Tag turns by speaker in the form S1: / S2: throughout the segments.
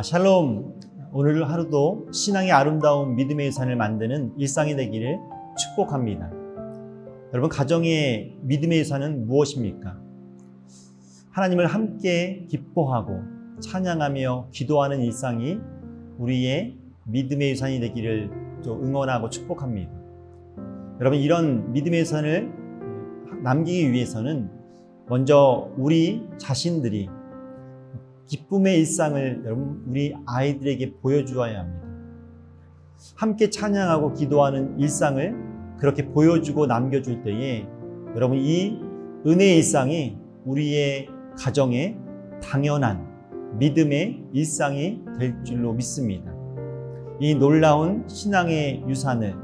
S1: 샬롬. 오늘 하루도 신앙의 아름다운 믿음의 유산을 만드는 일상이 되기를 축복합니다. 여러분, 가정의 믿음의 유산은 무엇입니까? 하나님을 함께 기뻐하고 찬양하며 기도하는 일상이 우리의 믿음의 유산이 되기를 또 응원하고 축복합니다. 여러분, 이런 믿음의 유산을 남기기 위해서는 먼저 우리 자신들이 기쁨의 일상을 여러분 우리 아이들에게 보여주어야 합니다. 함께 찬양하고 기도하는 일상을 그렇게 보여주고 남겨줄 때에 여러분 이 은혜의 일상이 우리의 가정에 당연한 믿음의 일상이 될 줄로 믿습니다. 이 놀라운 신앙의 유산을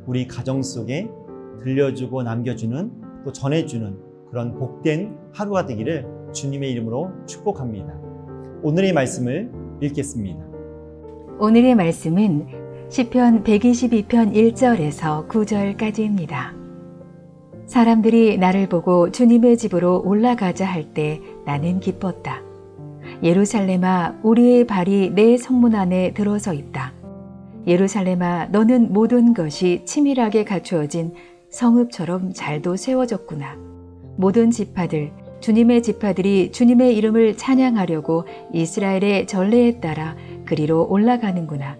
S1: 우리 가정 속에 들려주고 남겨주는 또 전해주는 그런 복된 하루가 되기를 주님의 이름으로 축복합니다. 오늘의 말씀을 읽겠습니다.
S2: 오늘의 말씀은 시편 122편 1절에서 9절까지입니다. 사람들이 나를 보고 주님의 집으로 올라가자 할 때 나는 기뻤다. 예루살렘아, 우리의 발이 내 성문 안에 들어서 있다. 예루살렘아, 너는 모든 것이 치밀하게 갖추어진 성읍처럼 잘도 세워졌구나. 모든 지파들, 주님의 지파들이 주님의 이름을 찬양하려고 이스라엘의 전례에 따라 그리로 올라가는구나.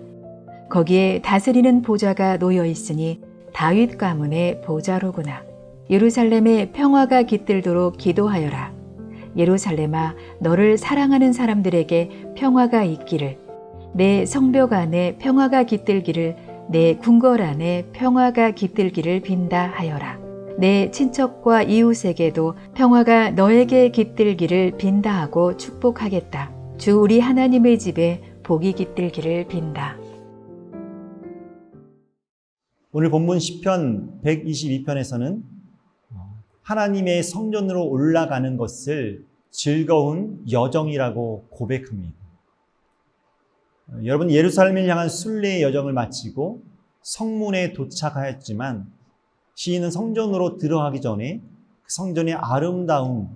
S2: 거기에 다스리는 보좌가 놓여 있으니 다윗 가문의 보좌로구나. 예루살렘에 평화가 깃들도록 기도하여라. 예루살렘아, 너를 사랑하는 사람들에게 평화가 있기를, 내 성벽 안에 평화가 깃들기를, 내 궁궐 안에 평화가 깃들기를 빈다 하여라. 내 친척과 이웃에게도 평화가 너에게 깃들기를 빈다 하고 축복하겠다. 주 우리 하나님의 집에 복이 깃들기를 빈다.
S1: 오늘 본문 시편 122편에서는 하나님의 성전으로 올라가는 것을 즐거운 여정이라고 고백합니다. 여러분, 예루살렘을 향한 순례의 여정을 마치고 성문에 도착하였지만 시인은 성전으로 들어가기 전에 그 성전의 아름다움,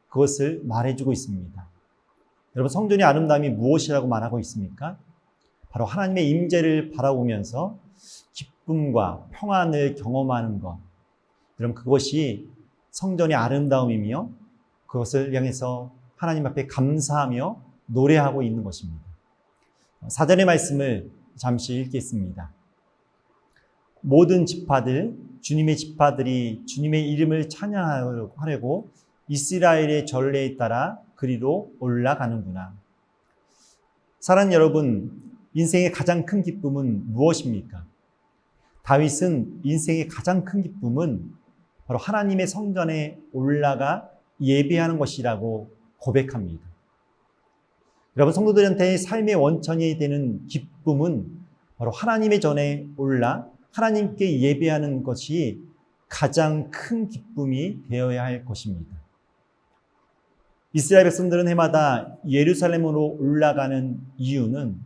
S1: 그것을 말해주고 있습니다. 여러분, 성전의 아름다움이 무엇이라고 말하고 있습니까? 바로 하나님의 임재를 바라보면서 기쁨과 평안을 경험하는 것. 여러분, 그것이 성전의 아름다움이며 그것을 향해서 하나님 앞에 감사하며 노래하고 있는 것입니다. 4절의 말씀을 잠시 읽겠습니다. 모든 지파들, 주님의 지파들이 주님의 이름을 찬양하려고 이스라엘의 전례에 따라 그리로 올라가는구나. 사랑하는 여러분, 인생의 가장 큰 기쁨은 무엇입니까? 다윗은 인생의 가장 큰 기쁨은 바로 하나님의 성전에 올라가 예배하는 것이라고 고백합니다. 여러분, 성도들한테 삶의 원천이 되는 기쁨은 바로 하나님의 전에 올라 하나님께 예배하는 것이 가장 큰 기쁨이 되어야 할 것입니다. 이스라엘 백성들은 해마다 예루살렘으로 올라가는 이유는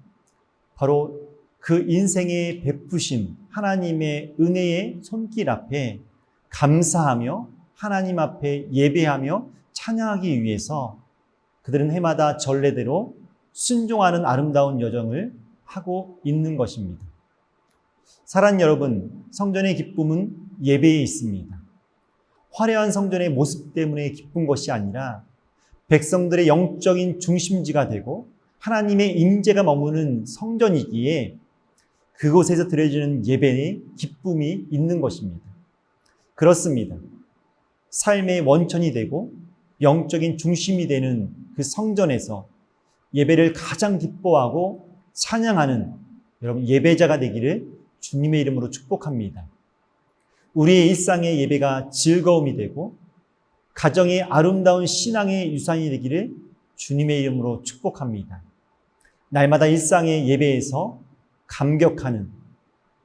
S1: 바로 그 인생의 베푸신 하나님의 은혜의 손길 앞에 감사하며 하나님 앞에 예배하며 찬양하기 위해서 그들은 해마다 전례대로 순종하는 아름다운 여정을 하고 있는 것입니다. 사랑하는 여러분, 성전의 기쁨은 예배에 있습니다. 화려한 성전의 모습 때문에 기쁜 것이 아니라 백성들의 영적인 중심지가 되고 하나님의 임재가 머무는 성전이기에 그곳에서 드려지는 예배의 기쁨이 있는 것입니다. 그렇습니다. 삶의 원천이 되고 영적인 중심이 되는 그 성전에서 예배를 가장 기뻐하고 찬양하는 여러분 예배자가 되기를 주님의 이름으로 축복합니다. 우리의 일상의 예배가 즐거움이 되고 가정의 아름다운 신앙의 유산이 되기를 주님의 이름으로 축복합니다. 날마다 일상의 예배에서 감격하는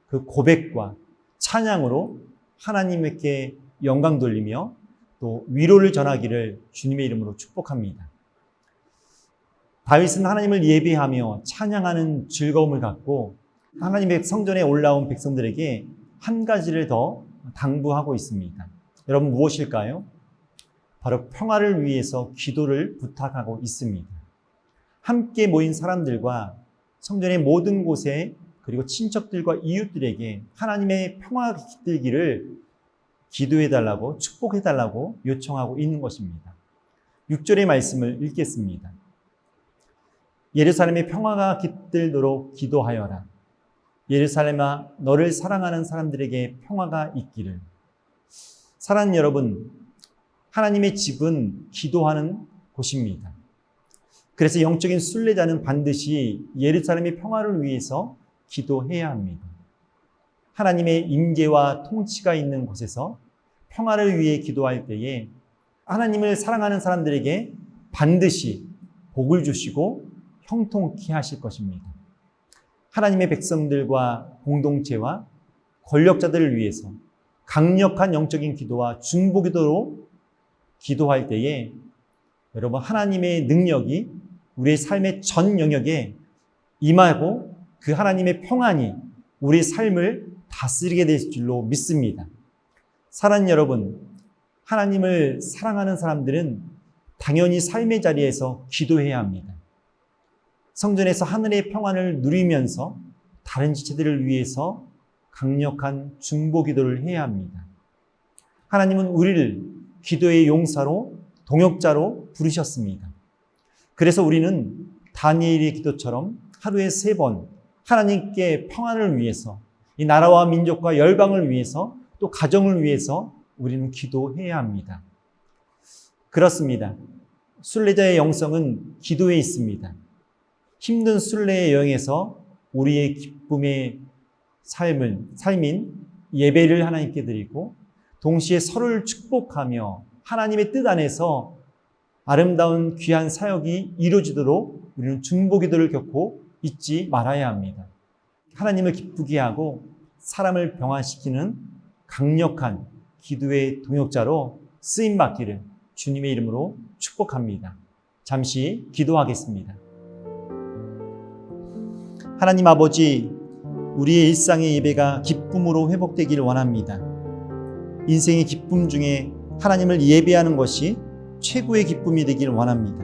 S1: 그 고백과 찬양으로 하나님께 영광 돌리며 또 위로를 전하기를 주님의 이름으로 축복합니다. 다윗은 하나님을 예배하며 찬양하는 즐거움을 갖고 하나님의 성전에 올라온 백성들에게 한 가지를 더 당부하고 있습니다. 여러분 무엇일까요? 바로 평화를 위해서 기도를 부탁하고 있습니다. 함께 모인 사람들과 성전의 모든 곳에 그리고 친척들과 이웃들에게 하나님의 평화가 깃들기를 기도해달라고 축복해달라고 요청하고 있는 것입니다. 6절의 말씀을 읽겠습니다. 예루살렘의 평화가 깃들도록 기도하여라. 예루살렘아, 너를 사랑하는 사람들에게 평화가 있기를. 사랑하는 여러분, 하나님의 집은 기도하는 곳입니다. 그래서 영적인 순례자는 반드시 예루살렘의 평화를 위해서 기도해야 합니다. 하나님의 임재와 통치가 있는 곳에서 평화를 위해 기도할 때에 하나님을 사랑하는 사람들에게 반드시 복을 주시고 형통케 하실 것입니다. 하나님의 백성들과 공동체와 권력자들을 위해서 강력한 영적인 기도와 중보기도로 기도할 때에 여러분 하나님의 능력이 우리의 삶의 전 영역에 임하고 그 하나님의 평안이 우리의 삶을 다스리게 될 줄로 믿습니다. 사랑하는 여러분, 하나님을 사랑하는 사람들은 당연히 삶의 자리에서 기도해야 합니다. 성전에서 하늘의 평안을 누리면서 다른 지체들을 위해서 강력한 중보기도를 해야 합니다. 하나님은 우리를 기도의 용사로 동역자로 부르셨습니다. 그래서 우리는 다니엘의 기도처럼 하루에 3번 하나님께 평안을 위해서 이 나라와 민족과 열방을 위해서 또 가정을 위해서 우리는 기도해야 합니다. 그렇습니다. 순례자의 영성은 기도에 있습니다. 힘든 순례의 여행에서 우리의 기쁨의 삶인 예배를 하나님께 드리고 동시에 서로를 축복하며 하나님의 뜻 안에서 아름다운 귀한 사역이 이루어지도록 우리는 중보기도를 겪고 잊지 말아야 합니다. 하나님을 기쁘게 하고 사람을 병화시키는 강력한 기도의 동역자로 쓰임받기를 주님의 이름으로 축복합니다. 잠시 기도하겠습니다. 하나님 아버지, 우리의 일상의 예배가 기쁨으로 회복되기를 원합니다. 인생의 기쁨 중에 하나님을 예배하는 것이 최고의 기쁨이 되기를 원합니다.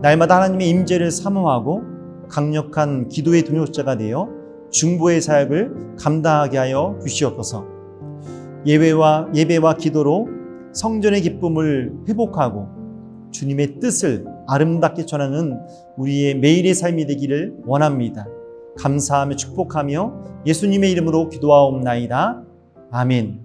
S1: 날마다 하나님의 임재를 사모하고 강력한 기도의 동역자가 되어 중보의 사역을 감당하게 하여 주시옵소서. 예배와 기도로 성전의 기쁨을 회복하고 주님의 뜻을 아름답게 전하는 우리의 매일의 삶이 되기를 원합니다. 감사하며 축복하며 예수님의 이름으로 기도하옵나이다. 아멘.